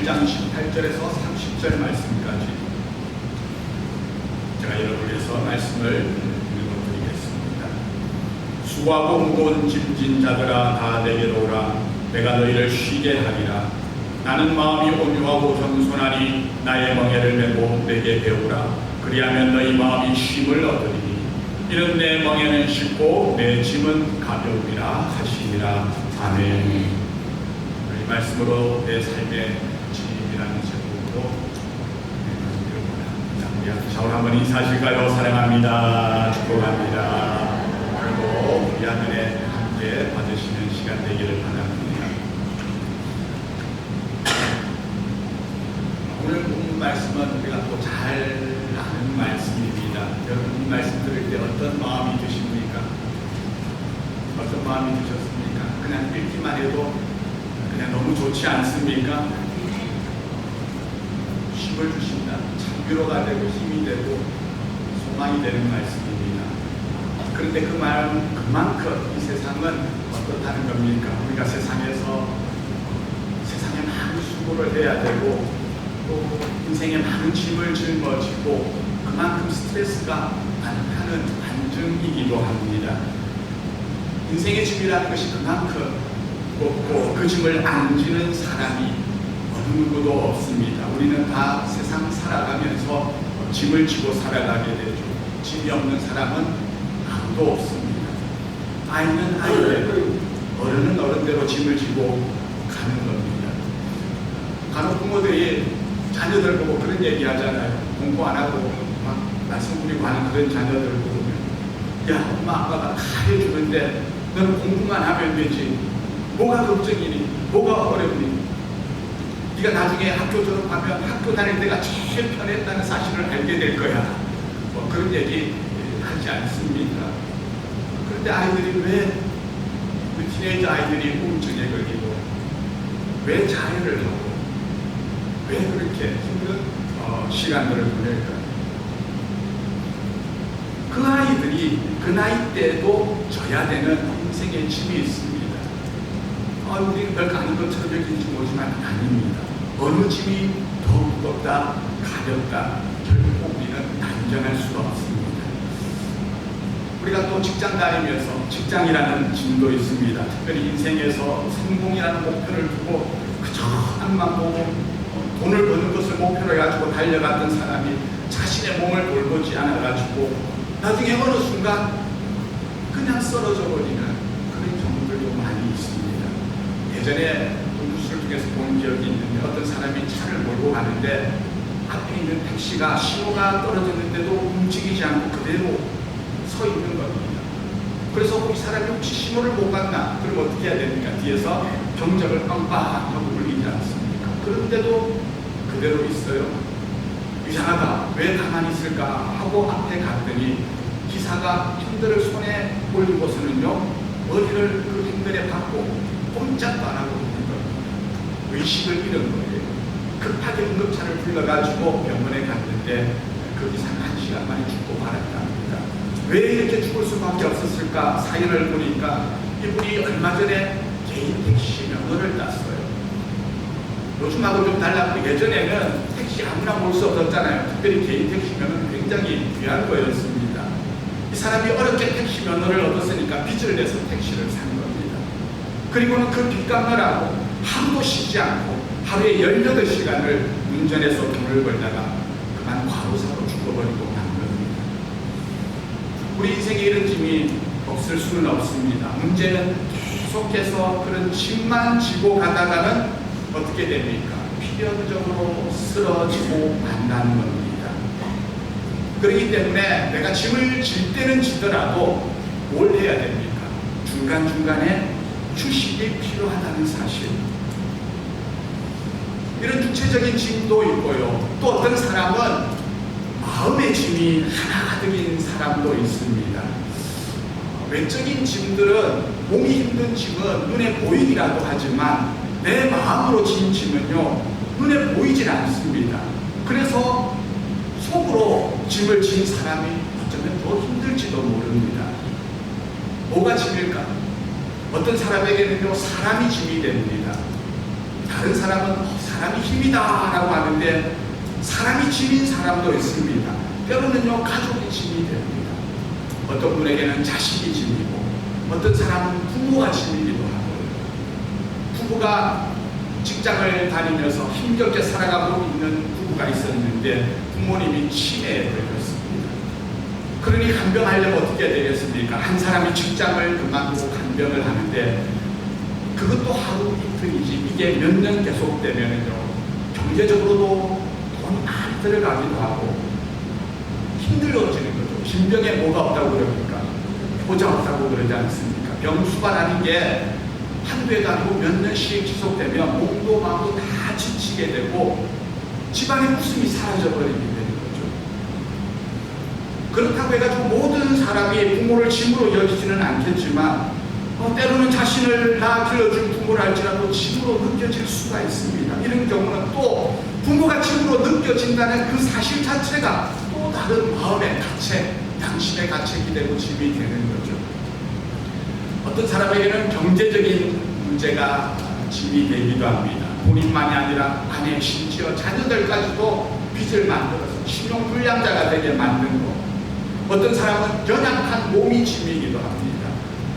1장 18절에서 30절 말씀까지 제가 여러분을 위해서 말씀을 읽어드리겠습니다. 수고하고 무거운 짐진 자들아 다 내게로 오라. 내가 너희를 쉬게 하리라. 나는 마음이 온유하고 겸손하니 나의 멍에를 메고 내게 배우라. 그리하면 너희 마음이 쉼을 얻으리니 이는 내 멍에는 쉽고 내 짐은 가벼우리라 하시니라. 아멘. 이 말씀으로 내 삶의 짐이라는 제목으로 우리 샤울 한번 인사하실까요? 사랑합니다. 축복합니다. 그리고 우리 하늘에 함께 받으시는 시간 되기를 바랍니다. 오늘 본 말씀은 우리가 또 잘 아는 말씀입니다. 여러분 이 말씀 들을 때 어떤 마음이 드십니까? 어떤 마음이 드셨습니까? 그냥 읽기만 해도 그냥 너무 좋지 않습니까? 힘을 주신다. 참위로가 되고 힘이 되고 소망이 되는 말씀입니다. 그런데 그 말은 그만큼 이 세상은 어떻다는 겁니까? 우리가 세상에서 세상에 많은 수고를 해야 되고 또 인생에 많은 짐을 짊어지고 그만큼 스트레스가 많다는 반증이기도 합니다. 인생의 짐이라는 것이 그만큼 없고 그 짐을 안 지는 사람이 어느 누구도 없습니다. 우리는 다 세상 살아가면서 짐을 지고 살아가게 되죠. 짐이 없는 사람은 아무도 없습니다. 아이는 아이대로, 어른은 어른대로 짐을 지고 가는 겁니다. 간혹 부모들이 자녀들 보고 그런 얘기 하잖아요. 공부 안 하고 막 말씀 부리고 하는 그런 자녀들 보면 야, 엄마 아빠가 다 해주는데 너는 공부만 하면 되지. 뭐가 걱정이니? 뭐가 어렵니? 네가 나중에 학교 졸업하면 학교 다닐 때가 제일 편했다는 사실을 알게 될 거야. 뭐 그런 얘기 하지 않습니까? 그런데 아이들이 왜 그 티네이저 아이들이 우울증에 걸리고 왜 자해를 하고 왜 그렇게 힘든 시간들을 보낼까요? 그 아이들이 그 나이 때도 져야 되는 인생의 짐이 있습니다. 우리는 별 아는 것처럼 여기는지 모르지만 아닙니다. 어느 짐이 더 무겁다, 가볍다, 결국 우리는 단정할 수가 없습니다. 우리가 또 직장 다니면서 직장이라는 짐도 있습니다. 특별히 인생에서 성공이라는 목표를 두고 그저 앞만 보고 돈을 버는 것을 목표로 해가지고 달려갔던 사람이 자신의 몸을 돌보지 않아가지고 나중에 어느 순간 그냥 쓰러져 버리는 그런 경우들도 많이 있습니다. 예전에 뉴스를 통해서 본 기억이 있는데 어떤 사람이 차를 몰고 가는데 앞에 있는 택시가 신호가 떨어졌는데도 움직이지 않고 그대로 서 있는 겁니다. 그래서 이 사람이 혹시 신호를 못 갔나? 그럼 어떻게 해야 됩니까? 뒤에서 경적을 빵빵하고 울리지 않습니까? 그런데도 그대로 있어요. 이상하다. 왜 가만히 있을까? 하고 앞에 갔더니 기사가 핸들을 손에 올리고서는요 머리를 그 핸들에 박고 꼼짝도 안 하고 있는 겁니다. 의식을 잃은 거예요. 급하게 응급차를 불러가지고 병원에 갔는데 그 기사는 1시간 만에 죽고 말았답니다. 왜 이렇게 죽을 수밖에 없었을까? 사연을 보니까 이분이 얼마 전에 개인 택시 면허를 땄어요. 요즘하고 좀 달랐고 예전에는 택시 아무나 몰 수 없었잖아요. 특별히 개인 택시 면허는 굉장히 귀한 거였습니다. 이 사람이 어렵게 택시 면허를 얻었으니까 빚을 내서 택시를 산 겁니다. 그리고는 그 빚 갚느라고 하루도 쉬지 않고 하루에 18시간을 운전해서 돈을 벌다가 그만 과로사로 죽어버리고 만 겁니다. 우리 인생에 이런 짐이 없을 수는 없습니다. 문제는 계속해서 그런 짐만 지고 가다가는 어떻게 됩니까? 필연적으로 쓰러지고 만나는 겁니다. 그렇기 때문에 내가 짐을 질 때는 지더라도 뭘 해야 됩니까? 중간중간에 휴식이 필요하다는 사실. 이런 육체적인 짐도 있고요. 또 어떤 사람은 마음의 짐이 하나 가득인 사람도 있습니다. 외적인 짐들은 몸이 힘든 짐은 눈에 보이기라도 하지만 내 마음으로 진 짐은요 눈에 보이질 않습니다. 그래서 속으로 짐을 진 사람이 어쩌면 더 힘들지도 모릅니다. 뭐가 짐일까? 어떤 사람에게는요 사람이 짐이 됩니다. 다른 사람은 사람이 힘이다라고 하는데 사람이 짐인 사람도 있습니다. 때로는요 가족이 짐이 됩니다. 어떤 분에게는 자식이 짐이고 어떤 사람은 부모가 짐이기도 하고요. 부부가 직장을 다니면서 힘겹게 살아가고 있는 부부가 있었는데 부모님이 치매에 걸렸습니다. 그러니 간병하려면 어떻게 되겠습니까? 한 사람이 직장을 그만두고 간병을 하는데 그것도 하루 이틀이지 이게 몇 년 계속되면요 경제적으로도 돈이 많이 들어가기도 하고 힘들어지는 거죠. 신병에 뭐가 없다고 그럽니까? 보자 없다고 그러지 않습니까? 병수반하는 게 한두 해도 아니고 몇 년씩 지속되면 몸도 마음도 다 지치게 되고 집안의 웃음이 사라져버리게 되는 거죠. 그렇다고 해가지고 모든 사람이 부모를 짐으로 여기지는 않겠지만 때로는 자신을 다 길러준 부모를 할지라도 짐으로 느껴질 수가 있습니다. 이런 경우는 또 부모가 짐으로 느껴진다는 그 사실 자체가 또 다른 마음의 가책, 양심의 가책이 되고 짐이 되는 거죠. 어떤 사람에게는 경제적인 문제가 짐이 되기도 합니다. 본인만이 아니라 아내, 심지어 자녀들까지도 빚을 만들어서 신용불량자가 되게 만든 것. 어떤 사람은 연약한 몸이 짐이기도 합니다.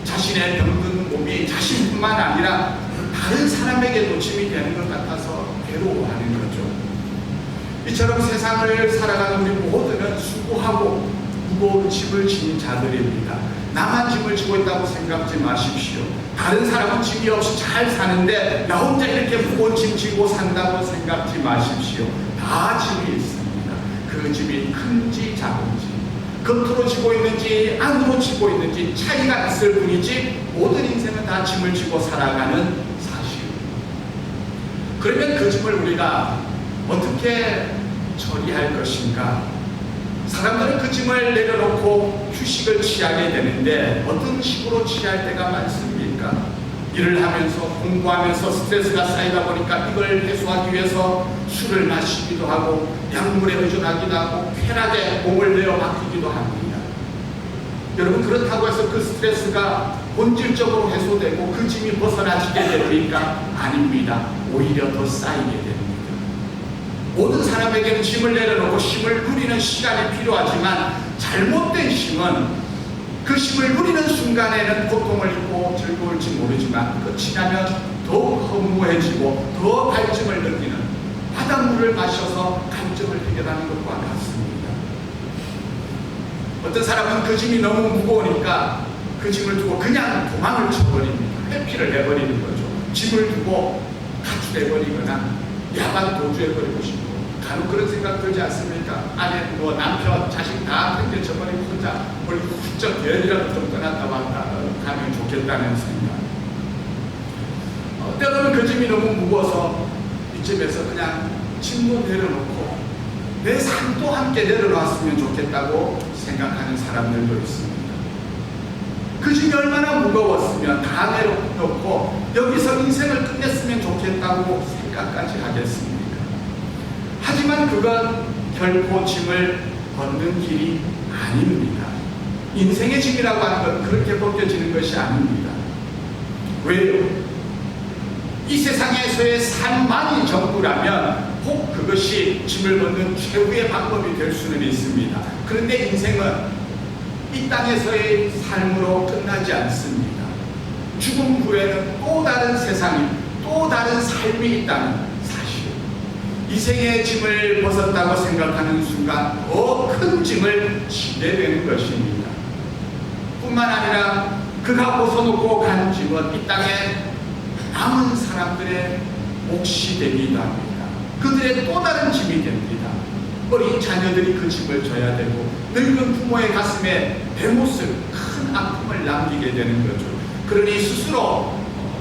자신의 병든 몸이 자신뿐만 아니라 다른 사람에게도 짐이 되는 것 같아서 괴로워하는 거죠. 이처럼 세상을 살아가는 우리 모두는 수고하고 무거운 짐을 지닌 자들입니다. 나만 짐을 지고 있다고 생각지 마십시오. 다른 사람은 짐이 없이 잘 사는데 나 혼자 이렇게 무거운 짐 지고 산다고 생각지 마십시오. 다 짐이 있습니다. 그 짐이 큰지 작은지 겉으로 지고 있는지 안으로 지고 있는지 차이가 있을 뿐이지 모든 인생은 다 짐을 지고 살아가는 사실입니다. 그러면 그 짐을 우리가 어떻게 처리할 것인가? 사람들은 그 짐을 내려놓고 휴식을 취하게 되는데 어떤 식으로 취할 때가 많습니까? 일을 하면서 공부하면서 스트레스가 쌓이다 보니까 이걸 해소하기 위해서 술을 마시기도 하고 약물에 의존하기도 하고 쾌락에 몸을 내어 맡기기도 합니다. 여러분 그렇다고 해서 그 스트레스가 본질적으로 해소되고 그 짐이 벗어나지게 됩니까? 아닙니다. 오히려 더 쌓이게 됩니다. 모든 사람에게는 짐을 내려놓고 쉼을 누리는 시간이 필요하지만 잘못된 쉼은 그 쉼을 누리는 순간에는 고통을 입고 즐거울지 모르지만 끝이 나면 더욱 허무해지고 더 갈증을 느끼는 바닷물을 마셔서 갈증을 해결하는 것과 같습니다. 어떤 사람은 그 짐이 너무 무거우니까 그 짐을 두고 그냥 도망을 쳐버립니다. 회피를 해버리는 거죠. 짐을 두고 가출해버리거나 야간 도주해버리고 싶고 간혹 그런 생각 들지 않습니까? 아내, 남편, 자식 다 땡겨쳐버리고 혼자 멀리 훌쩍 여행이라도 좀 떠났다 왔다 가면 좋겠다는 생각. 때로는 그 짐이 너무 무거워서 이쯤에서 그냥 짐도 내려놓고 내 삶도 함께 내려놨으면 좋겠다고 생각하는 사람들도 있습니다. 그 짐이 얼마나 무거웠으면 다 내려놓고 여기서 인생을 끝냈으면 좋겠다고 생각까지 하겠습니다. 하지만 그건 결코 짐을 벗는 길이 아닙니다. 인생의 짐이라고 하는 건 그렇게 벗겨지는 것이 아닙니다. 왜요? 이 세상에서의 삶만이 전부라면 혹 그것이 짐을 벗는 최후의 방법이 될 수는 있습니다. 그런데 인생은 이 땅에서의 삶으로 끝나지 않습니다. 죽음 후에는 또 다른 세상이, 또 다른 삶이 있다는 이 생의 짐을 벗었다고 생각하는 순간 더 큰 짐을 지게 되는 것입니다. 뿐만 아니라 그가 벗어놓고 간 짐은 이 땅에 남은 사람들의 몫이 되기도 합니다. 그들의 또 다른 짐이 됩니다. 어린 자녀들이 그 짐을 져야 되고 늙은 부모의 가슴에 대못을 큰 아픔을 남기게 되는 거죠. 그러니 스스로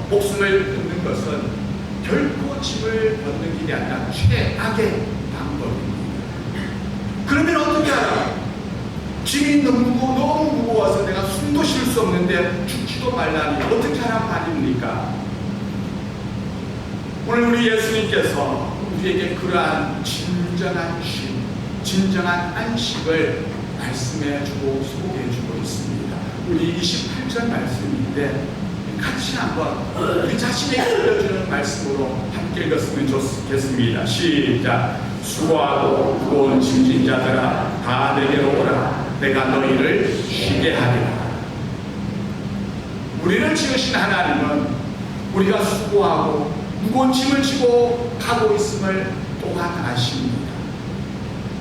목숨을 끊는 것은 결코 짐을 벗는 길이 아니라 최악의 방법입니다. 그러면 어떻게 하라? 짐이 너무 무거워서 내가 숨도 쉴 수 없는데 죽지도 말라니 어떻게 하란 말입니까? 오늘 우리 예수님께서 우리에게 그러한 진정한 쉼, 진정한 안식을 말씀해주고 소개해주고 있습니다. 우리 28절 말씀인데 같이 한번 우리 자신에게 들려주는 말씀으로 함께 읽었으면 좋겠습니다. 시작. 수고하고 무거운 짐진 자들아 다 내게로 오라. 내가 너희를 쉬게 하리라. 우리를 지으신 하나님은 우리가 수고하고 무거운 짐을 지고 가고 있음을 또한 아십니다.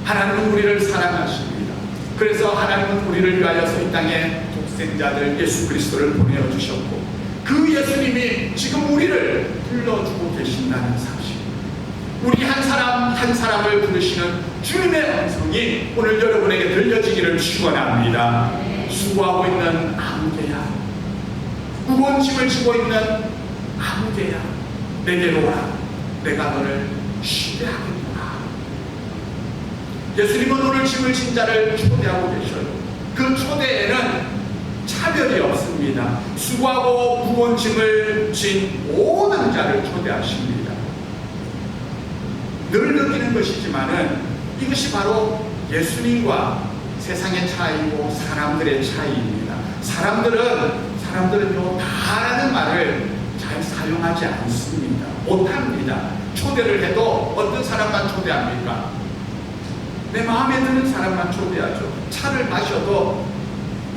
하나님은 우리를 사랑하십니다. 그래서 하나님은 우리를 위하여서 이 땅에 독생자들 예수 그리스도를 보내주셨고 그 예수님이 지금 우리를 불러주고 계신다는 사실, 우리 한 사람 한 사람을 부르시는 주님의 음성이 오늘 여러분에게 들려지기를 축원합니다. 수고하고 있는 아무개야, 무거운 짐을 지고 있는 아무개야, 내게로 오라. 내가 너를 쉬게 하겠노라. 예수님은 오늘 짐을 진 자를 초대하고 계셔요. 그 초대에는 차별이 없습니다. 수고하고 무거운 짐을 진 모든 자를 초대하십니다. 늘 느끼는 것이지만은 이것이 바로 예수님과 세상의 차이고 사람들의 차이입니다. 사람들은요 다라는 말을 잘 사용하지 않습니다. 못합니다. 초대를 해도 어떤 사람만 초대합니까? 내 마음에 드는 사람만 초대하죠. 차를 마셔도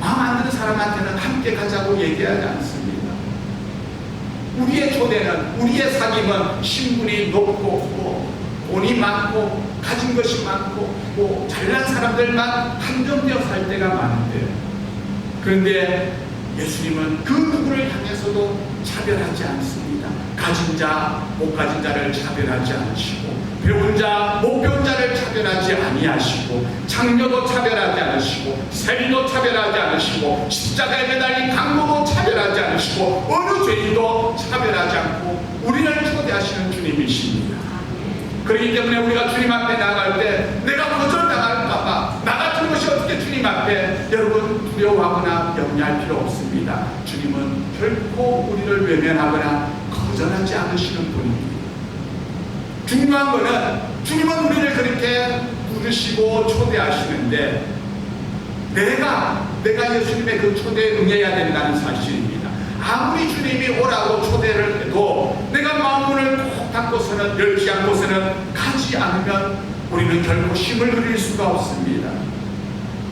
마음 안 드는 사람한테는 함께 가자고 얘기하지 않습니다. 우리의 초대는, 우리의 사귐은 신분이 높고 돈이 많고 가진 것이 많고 잘난 사람들만 한정되어 살 때가 많은데, 그런데 예수님은 그 누구를 향해서도 차별하지 않습니다. 가진 자, 못 가진 자를 차별하지 않으시고, 배운 자, 못 배운 자를 차별하지 아니하시고, 장녀도 차별하지 않으시고, 세리도 차별하지 않으시고, 십자가에 매달린 강도도 차별하지 않으시고, 어느 죄인도 차별하지 않고 우리를 초대하시는 주님이십니다. 그렇기 때문에 우리가 주님 앞에 나갈 때 내가 거절당할까봐 나 같은 것이 어떻게 주님 앞에 여러분 두려워하거나 염려할 필요 없습니다. 주님은 결코 우리를 외면하거나 거절하지 않으시는 분입니다. 중요한 것은 주님은 우리를 그렇게 부르시고 초대하시는데 내가 예수님의 그 초대에 응해야 된다는 사실입니다. 아무리 주님이 오라고 초대를 해도 내가 마음문을 꼭 닫고서는, 열지 않고서는 가지 않으면 우리는 결코 힘을 누릴 수가 없습니다.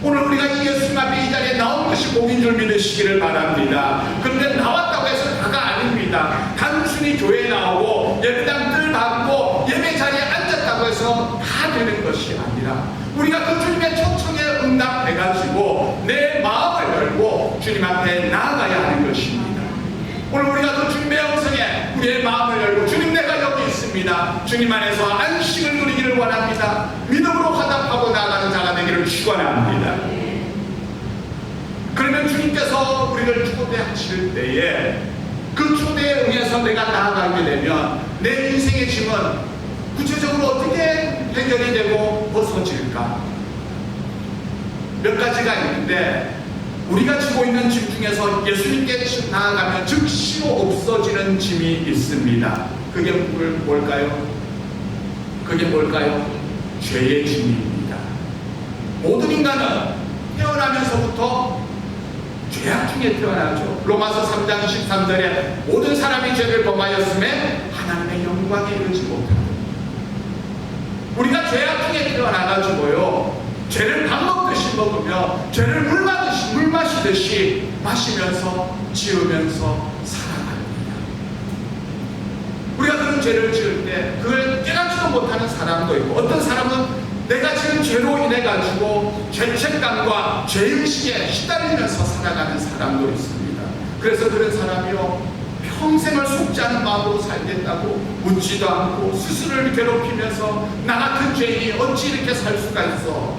오늘 우리가 이 예수님 앞에 이 자리에 나온 것이 복인 줄 믿으시기를 바랍니다. 그런데 나왔다고 해서 다가 아닙니다. 단순히 교회에 나오고 예배당 뜰 받고 예배 자리에 앉았다고 해서 다 되는 것이 아니라 우리가 그 주님의 초청에 응답해가지고 내 마음을 열고 주님 앞에 나아가야 하는 것입니다. 오늘 우리가 그 주님의 음성에 우리의 마음을 열고 주님 내가 여기 있습니다. 주님 안에서 안식을 누리기를 원합니다. 믿음으로 화답하고 나아가는 자가 되기를 축원합니다. 그러면 주님께서 우리를 초대하실 때에 그 초대에 응해서 내가 나아가게 되면 내 인생의 짐은 구체적으로 어떻게 해결이 되고 벗어질까? 몇 가지가 있는데 우리가 지고 있는 짐 중에서 예수님께 나아가면 즉시로 없어지는 짐이 있습니다. 그게 뭘까요? 죄의 짐입니다. 모든 인간은 태어나면서부터 죄악 중에 태어나죠. 로마서 3장 23절에 모든 사람이 죄를 범하였음에 하나님의 영광에 이르지 못합니다. 우리가 죄악 중에 태어나가지고요, 죄를 밥 먹듯이 먹으며 죄를 물 마시듯이 마시면서 지으면서 살아갑니다. 우리가 그런 죄를 지을 때 그걸 깨닫지도 못하는 사람도 있고, 어떤 사람은 내가 지은 죄로 인해 가지고 죄책감과 죄의식에 시달리면서 살아가는 사람도 있습니다. 그래서 그런 사람이요 평생을 속지 않은 마음으로 살겠다고 묻지도 않고 스스로를 괴롭히면서 나 같은 죄인이 어찌 이렇게 살 수가 있어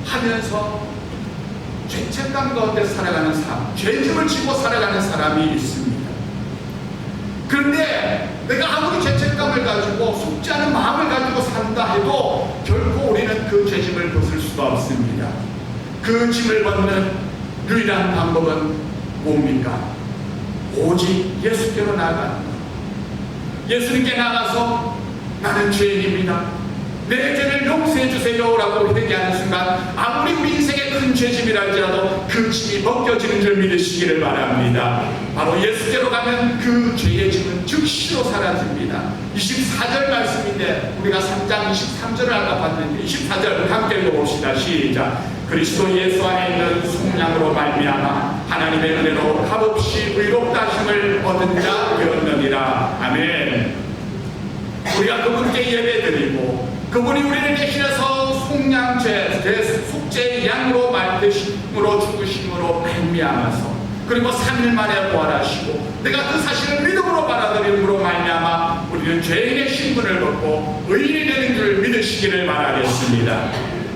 하면서 죄책감 가운데 살아가는 사람, 죄짐을 지고 살아가는 사람이 있습니다. 그런데 내가 아무리 죄책감을 가지고 속지 않은 마음을 가지고 산다 해도 결코 우리는 그 죄짐을 벗을 수가 없습니다. 그 짐을 벗는 유일한 방법은 뭡니까? 오직 예수께로 나아가는 것. 예수님께 나가서 나는 죄인입니다. 내 죄를 용서해 주세요라고 회개하는 순간 아무리 우리 인생의 큰 죄짐이라 할지라도 그 짐이 벗겨지는 줄 믿으시기를 바랍니다. 바로 예수께로 가면 그 죄의 짐은 즉시로 사라집니다. 24절 말씀인데 우리가 3장 23절을 아까 봤는데 24절 함께 읽어봅시다. 시작. 그리스도 예수 안에 있는 속량으로 말미암아 하나님의 은혜로 값없이 의롭다 하심을 얻은 자 되었느니라. 아멘. 우리가 그분께 예배드리고 그분이 우리를 대신해서 속량죄, 속죄의 양으로 말되심으로 죽으심으로 말미암아서 그리고 3일 만에 부활하시고 내가 그 사실을 믿음으로 받아들임으로 말미암아 우리는 죄인의 신분을 벗고 의인이 되는 줄 믿으시기를 바라겠습니다.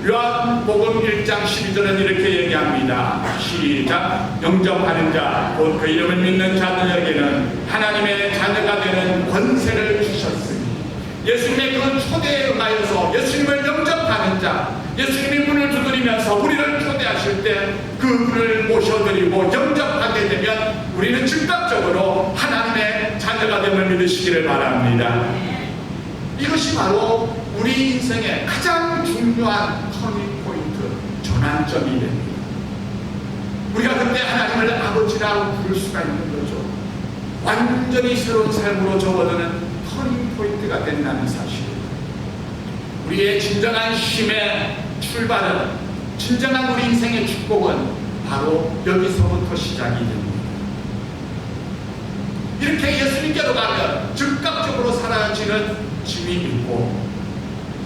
요한복음 1장 12절은 이렇게 얘기합니다. 시작. 영접하는 자, 곧 그 이름을 믿는 자들에게는 하나님의 자녀가 되는 권세를 주셨으니 예수님의 그 초대에 응하여서 예수님을 영접하는 자, 예수님이 문을 두드리면서 우리를 초대하실 때 그분을 모셔드리고 영접하게 되면 우리는 즉각적으로 하나님의 자녀가 됨을 믿으시기를 바랍니다. 이것이 바로 우리 인생의 가장 중요한 터닝포인트, 전환점이 됩니다. 우리가 그때 하나님을 아버지라고 부를 수가 있는 거죠. 완전히 새로운 삶으로 접어드는 터닝포인트가 된다는 사실. 우리의 진정한 힘의 출발은, 진정한 우리 인생의 축복은 바로 여기서부터 시작이 됩니다. 이렇게 예수님께로 가면 즉각적으로 사라지는 짐이 있고,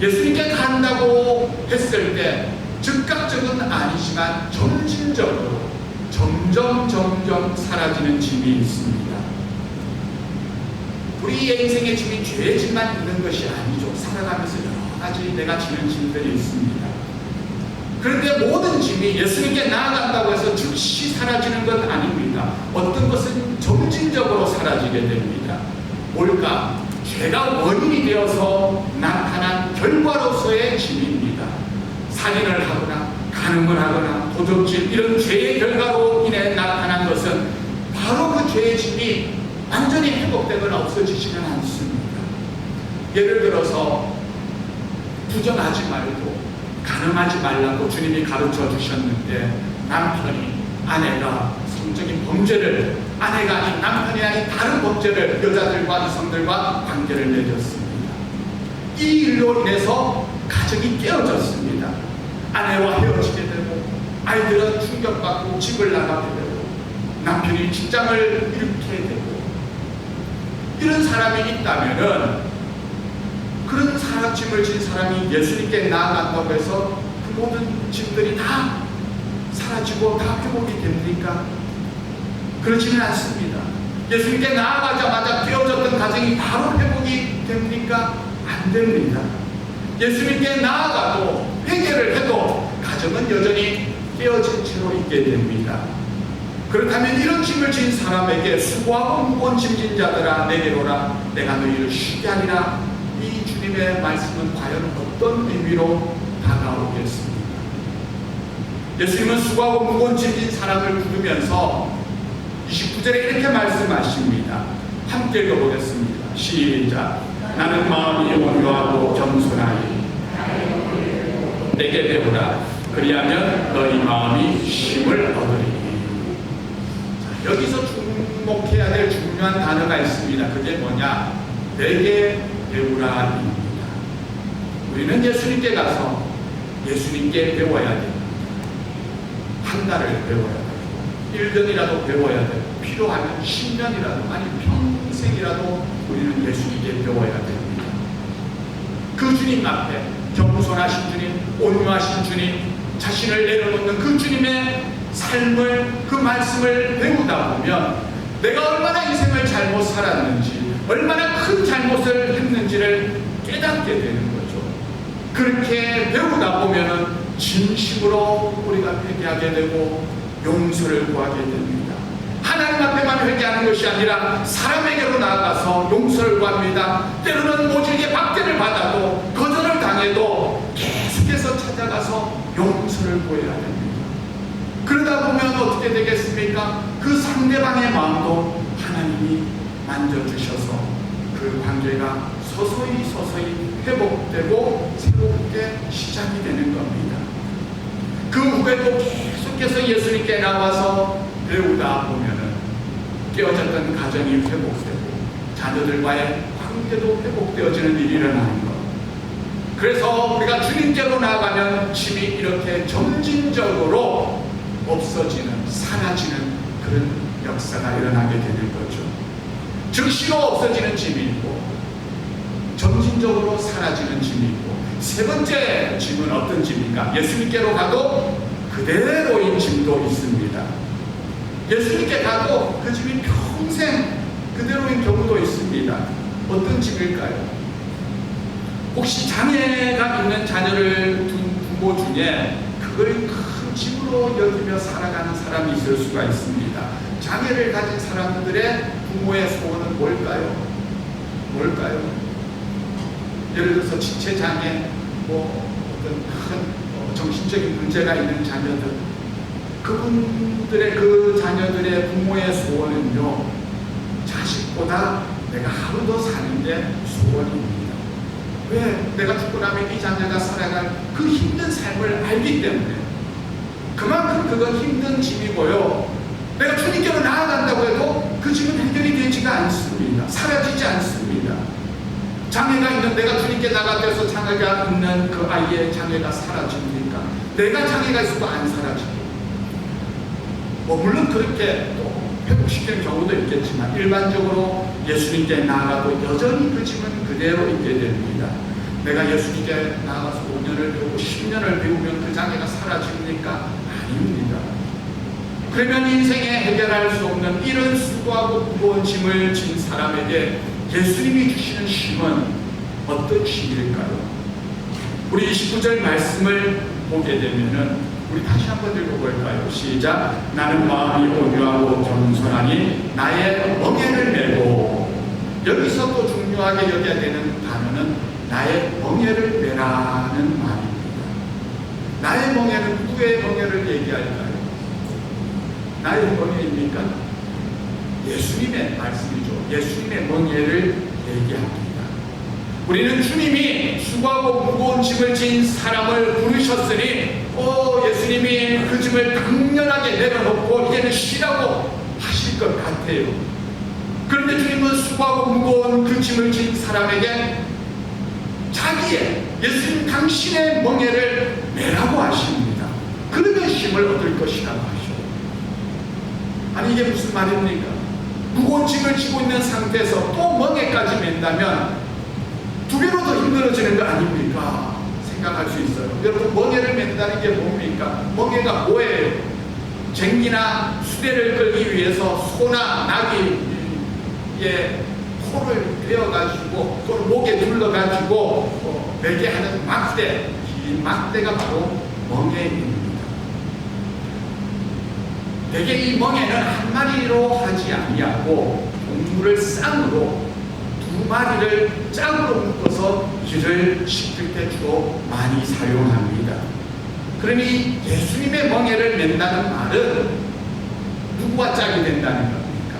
예수님께 간다고 했을 때 즉각적은 아니지만 점진적으로 점점 사라지는 짐이 있습니다. 우리의 인생의 짐이 죄의 짐만 있는 것이 아니죠. 살아가면서 여러 가지 내가 지는 짐들이 있습니다. 그런데 모든 짐이 예수님께 나아간다고 해서 즉시 사라지는 건 아닙니다. 어떤 것은 점진적으로 사라지게 됩니다. 뭘까? 죄가 원인이 되어서 나타난 결과로서의 짐입니다. 살인을 하거나 간음을 하거나 도적질 이런 죄의 결과로 인해 나타난 것은 바로 그 죄의 짐이 완전히 회복되거나 없어지지는 않습니다. 예를 들어서 부정하지 말고 간음하지 말라고 주님이 가르쳐 주셨는데 남편이 아내가 성적인 범죄를, 아내가 아닌 남편이 아닌 다른 범죄를 여자들과 이성들과 관계를 맺었습니다. 이 일로 인해서 가정이 깨어졌습니다. 아내와 헤어지게 되고 아이들은 충격받고 집을 나가게 되고 남편이 직장을 잃게 되고, 이런 사람이 있다면은 그런 짐을 진 사람이 예수님께 나아간다고 해서 그 모든 짐들이 다 사라지고 다 회복이 됩니까? 그렇지는 않습니다. 예수님께 나아가자마자 깨어졌던 가정이 바로 회복이 됩니까? 안 됩니다. 예수님께 나아가도 회개를 해도 가정은 여전히 깨어진 채로 있게 됩니다. 그렇다면 이런 짐을 진 사람에게 수고하고 무거운 짐진 자들아 내게로 오라, 내가 너희를 쉬게 하리라, 이 주님의 말씀은 과연 어떤 의미로 다가오겠습니까? 예수님은 수고하고 무거운 짐진 사람을 부르면서 29절에 이렇게 말씀하십니다. 함께 읽어보겠습니다. 시작. 나는 마음이 온유하고 겸손하니 내게 배우라, 그리하면 너희 마음이 힘을 얻으리니. 여기서 주목해야 될 중요한 단어가 있습니다. 그게 뭐냐? 내게 배우라입니다. 우리는 예수님께 가서 예수님께 배워야 됩니다. 한 달을 배워야 되고 1년이라도 배워야 되고 필요하면 10년이라도 아니 평생이라도 우리는 예수님께 배워야 됩니다. 그 주님 앞에 겸손하신 주님, 온유하신 주님, 자신을 내려놓는 그 주님의 삶을, 그 말씀을 배우다 보면 내가 얼마나 인생을 잘못 살았는지, 얼마나 큰 잘못을 했는지를 깨닫게 되는 거죠. 그렇게 배우다 보면은 진심으로 우리가 회개하게 되고 용서를 구하게 됩니다. 하나님 앞에만 회개하는 것이 아니라 사람에게로 나아가서 용서를 구합니다. 때로는 모질게 박대를 받아도, 거절을 당해도 계속해서 찾아가서 용서를 구해야 됩니다. 그러다 보면 어떻게 되겠습니까? 그 상대방의 마음도 하나님이 만져주셔서 그 관계가 서서히 회복되고 새롭게 시작이 되는 겁니다. 그 후에도 계속해서 예수님께 나와서 배우다 보면은 깨어졌던 가정이 회복되고 자녀들과의 관계도 회복되어지는 일이 일어나는 것. 그래서 우리가 주님께로 나아가면 짐이 이렇게 점진적으로 없어지는, 사라지는 그런 역사가 일어나게 되는 거죠. 즉시로 없어지는 짐이 있고 점진적으로 사라지는 짐이 있고, 세 번째 짐은 어떤 짐인가? 예수님께로 가도 그대로인 짐도 있습니다. 예수님께 가도 그 짐이 평생 그대로인 경우도 있습니다. 어떤 짐일까요? 혹시 장애가 있는 자녀를 둔 부모 중에 그걸 큰 짐으로 여기며 살아가는 사람이 있을 수가 있습니다. 장애를 가진 사람들의 부모의 소원은 뭘까요? 예를 들어서 지체장애, 어떤 큰 정신적인 문제가 있는 자녀들, 그분들의 그 자녀들의 부모의 소원은요, 자식보다 내가 하루 더 사는 게 소원입니다. 왜? 내가 죽고 나면 이 자녀가 살아갈 그 힘든 삶을 알기 때문에. 그만큼 그건 힘든 짐이고요, 내가 주님께로 나아간다고 해도 그 짐은 해결이 되지가 않습니다. 사라지지 않습니다. 장애가 있는, 내가 주님께 나가서 장애가 있는 그 아이의 장애가 사라집니까? 내가 장애가 있어도 안 사라지고, 물론 그렇게 또 회복시키는 경우도 있겠지만 일반적으로 예수님께 나아가도 여전히 그 짐은 그대로 있게 됩니다. 내가 예수님께 나아가서 5년을 배우고 10년을 배우면 그 장애가 사라집니까? 아닙니다. 그러면 인생에 해결할 수 없는 이런 수고하고 무거운 짐을 진 사람에게 예수님이 주시는 힘은 어떤 힘일까요? 우리 29절 말씀을 보게 되면은 우리 다시 한번 읽어볼까요? 시작. 나는 마음이 온유하고 겸손하니 나의 멍에를 메고. 여기서 또 중요하게 여겨야 되는 단어는 나의 멍에를 메라는 말입니다. 나의 멍에는 누구의 멍에를 얘기할까요? 나의 멍에입니까? 예수님의 말씀이죠. 예수님의 멍에를 얘기합니다. 우리는 주님이 수고하고 무거운 짐을 진 사람을 부르셨으니 예수님이 그 짐을 당연하게 내려놓고 이제는 쉬라고 하실 것 같아요. 그런데 주님은 수고하고 무거운 그 짐을 진 사람에게 자기의, 예수님 당신의 멍에를 메라고 하십니다. 그러면 힘을 얻을 것이라고 하셔. 아니 이게 무슨 말입니까? 무거운 짐을 지고 있는 상태에서 또 멍에까지 맨다면 두 배로 더 힘들어지는 거 아닙니까? 생각할 수 있어요. 여러분, 멍에를 맨다는 게 뭡니까? 멍에가 뭐예요? 쟁기나 수레를 끌기 위해서 소나 나귀의 코를 베어가지고 그걸 목에 둘러가지고 매게 하는 막대, 긴 막대가 바로 멍에입니다. 대개 이 멍에는 한 마리로 하지 아니하고 동물을 쌍으로 두 마리를 짝으로 묶어서 길을 시킬 때 주로 많이 사용합니다. 그러니 예수님의 멍에를 맨다는 말은 누구와 짝이 된다는 겁니까?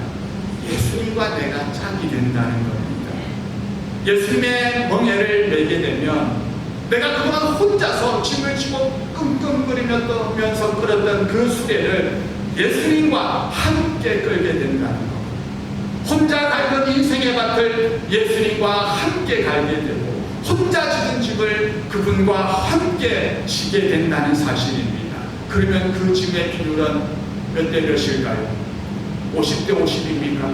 예수님과 내가 짝이 된다는 겁니다. 예수님의 멍에를 매게 되면 내가 그동안 혼자서 짐을 지고 끙끙거리면서 끌었던 그 수레를 예수님과 함께 끌게 된다는 것. 혼자 갈던 인생의 밭을 예수님과 함께 갈게 되고 혼자 지은 짐을 그분과 함께 지게 된다는 사실입니다. 그러면 그 짐의 비율은 몇 대 몇일까요? 50대 50입니까?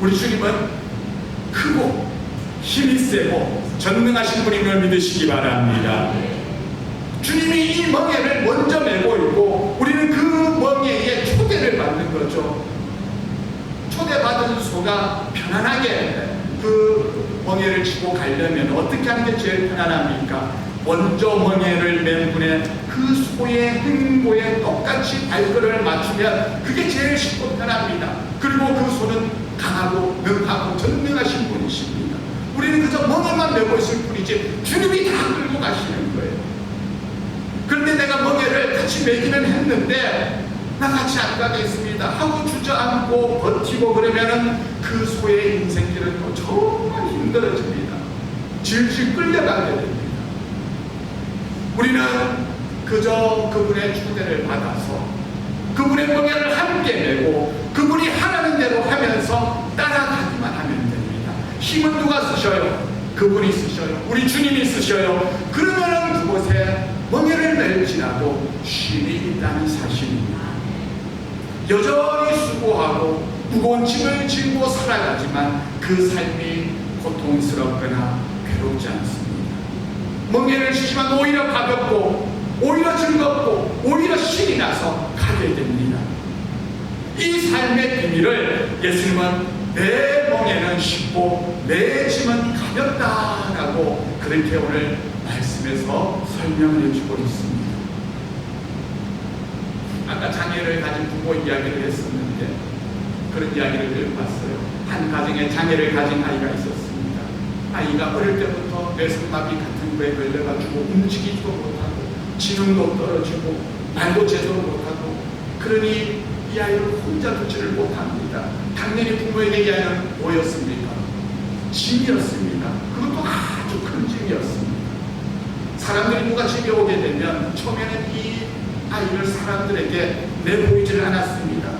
우리 주님은 크고 힘이 세고 전능하신 분임을 믿으시기 바랍니다. 주님이 이 멍에를 먼저 메고 있고 우리는 그 멍에에 초대를 받는 거죠. 초대받은 소가 편안하게 그 멍에를 치고 가려면 어떻게 하는 게 제일 편안합니까? 먼저 멍에를 맨 분에 그 소의 행보에 똑같이 발걸음을 맞추면 그게 제일 쉽고 편합니다. 그리고 그 소는 강하고 능하고 전능하신 분이십니다. 우리는 그저 멍에만 메고 있을 뿐이지 주님이 다 끌고 가시는 거예요. 그런데 내가 멍에를 같이 메기는 했는데 나 같이 안 가겠습니다. 됩니다 하고 주저앉고 버티고 그러면은 그 소의 인생길은 또 정말 힘들어집니다. 질질 끌려가게 됩니다. 우리는 그저 그분의 주대를 받아서 그분의 멍에를 함께 메고 그분이 하라는 대로 하면서 따라가기만 하면 됩니다. 힘은 누가 쓰셔요? 그분이 쓰셔요. 우리 주님이 쓰셔요. 그러면은 그곳에 멍에를 멜지라도 쉼이 있다는 사실입니다. 여전히 수고하고 무거운 짐을 지고 살아가지만 그 삶이 고통스럽거나 괴롭지 않습니다. 멍에를 지지만 오히려 가볍고 오히려 즐겁고 오히려 신이 나서 가게 됩니다. 이 삶의 비밀을 예수님은 내 멍에는 쉽고 내 짐은 가볍다라고 그렇게 오늘 말씀에서 설명을 해주고 있습니다. 아까 장애를 가진 부모 이야기를 했었는데 그런 이야기를 들어봤어요. 한 가정에 장애를 가진 아이가 있었습니다. 아이가 어릴 때부터 뇌성마비 같은 거에 걸려가지고 움직이지도 못하고 지능도 떨어지고 말도 제대로 못하고 그러니 이 아이를 혼자 두지를 못합니다. 당연히 부모에게 이 아이는 뭐였습니까? 짐이었습니다. 그것도 아주 큰 짐이었습니다. 사람들이 누가 집에 오게 되면 처음에는 이 아이를 사람들에게 내보이지를 않았습니다.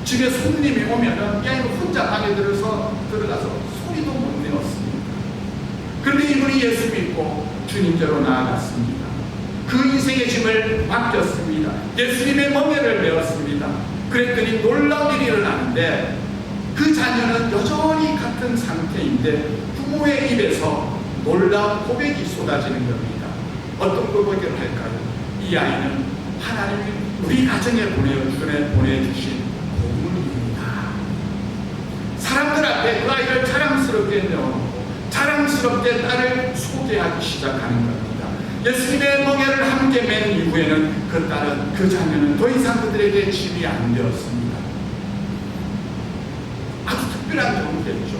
집에 손님이 오면은 이 아이는 혼자 방에 들어가서 소리도 못 내었습니다. 그런데 이분이 예수 믿고 주님께로 나아갔습니다. 그 인생의 짐을 맡겼습니다. 예수님의 멍에를 메었습니다. 그랬더니 놀라운 일이 일어나는데 그 자녀는 여전히 같은 상태인데 부모의 입에서 놀라운 고백이 쏟아지는 겁니다. 어떤 고백을 할까요? 이 아이는 하나님이 우리 가정에 보내주신 보물입니다. 사람들 앞에 그 아이를 자랑스럽게 내어놓고 자랑스럽게 딸을 소개하기 시작하는 겁니다. 예수님의 멍에를 함께 맨 이후에는 그 딸은 그 자녀는 더 이상 그들에게 짐이 안 되었습니다. 아주 특별한 경우겠죠.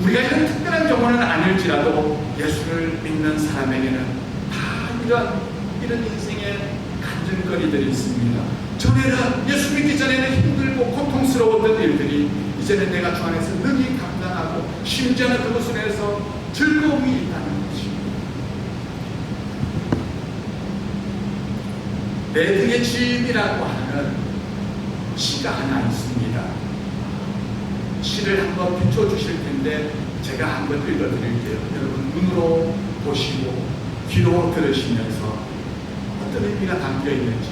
우리가 이런 특별한 경우는 아닐지라도 예수를 믿는 사람에게는 다 이런 인생의 간증거리들이 있습니다. 전에는 예수 믿기 전에는 힘들고 고통스러웠던 일들이 이제는 내가 주 안에서 능히 감당하고 심지어는 그것을 해서 즐거움이 있다는 것입니다. 내 등의 짐이라고 하는 시가 하나 있습니다. 시를 한번 비춰주실 텐데 제가 한번 읽어드릴게요. 여러분 눈으로 보시고 귀로 들으시면서 어떤 의미가 담겨 있는지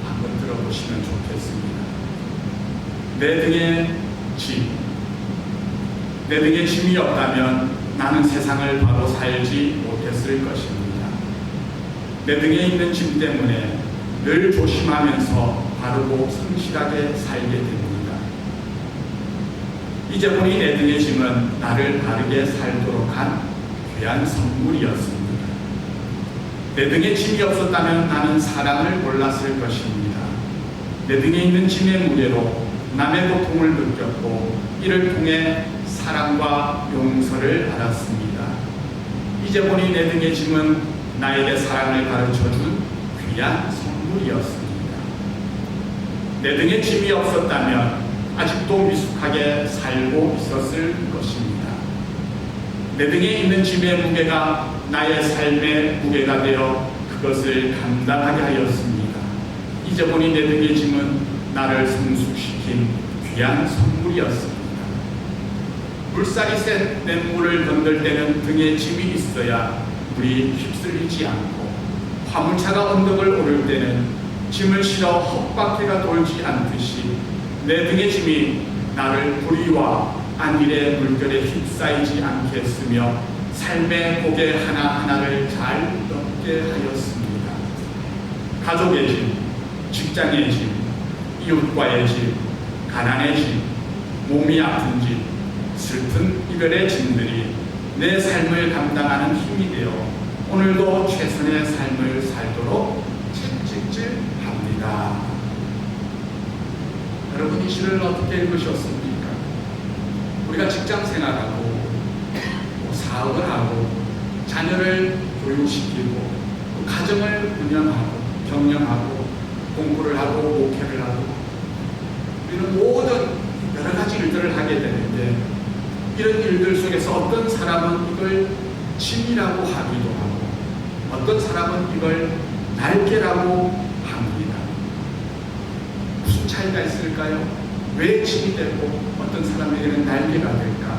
한번 들어보시면 좋겠습니다. 내 등에 짐. 내 등에 짐이 없다면 나는 세상을 바로 살지 못했을 것입니다. 내 등에 있는 짐 때문에 늘 조심하면서 바르고 성실하게 살게 됩니다. 이제 보니 내 등의 짐은 나를 바르게 살도록 한 귀한 선물이었습니다. 내 등에 짐이 없었다면 나는 사랑을 몰랐을 것입니다. 내 등에 있는 짐의 무게로 남의 고통을 느꼈고 이를 통해 사랑과 용서를 알았습니다. 이제 보니 내 등의 짐은 나에게 사랑을 가르쳐준 귀한 선물이었습니다. 내 등에 짐이 없었다면 아직도 미숙하게 살고 있었을 것입니다. 내 등에 있는 짐의 무게가 나의 삶의 무게가 되어 그것을 감당하게 하였습니다. 이제 보니 내 등의 짐은 나를 성숙시킨 귀한 선물이었습니다. 물살이 센 냇물을 건들 때는 등에 짐이 있어야 물이 휩쓸리지 않고 화물차가 언덕을 오를 때는 짐을 실어 헛바퀴가 돌지 않듯이 내 등의 짐이 나를 불의와 안일의 물결에 휩싸이지 않게 했으며 삶의 고개 하나하나를 잘 넘게 하였습니다. 가족의 짐, 직장의 짐, 이웃과의 짐, 가난의 짐, 몸이 아픈 짐, 슬픈 이별의 짐들이 내 삶을 감당하는 힘이 되어 오늘도 최선의 삶을 살도록 채찍질합니다. 여러분 이 시를 어떻게 읽으셨습니까? 우리가 직장 생활하고 사업을 하고 자녀를 교육시키고 가정을 운영하고 경영하고 공부를 하고 목회를 하고 우리는 모든 여러 가지 일들을 하게 되는데 이런 일들 속에서 어떤 사람은 이걸 취미라고 하기도 하고 어떤 사람은 이걸 날개라고 합니다. 무슨 차이가 있을까요? 왜 취미 되고 어떤 사람에게는 날개가 될까?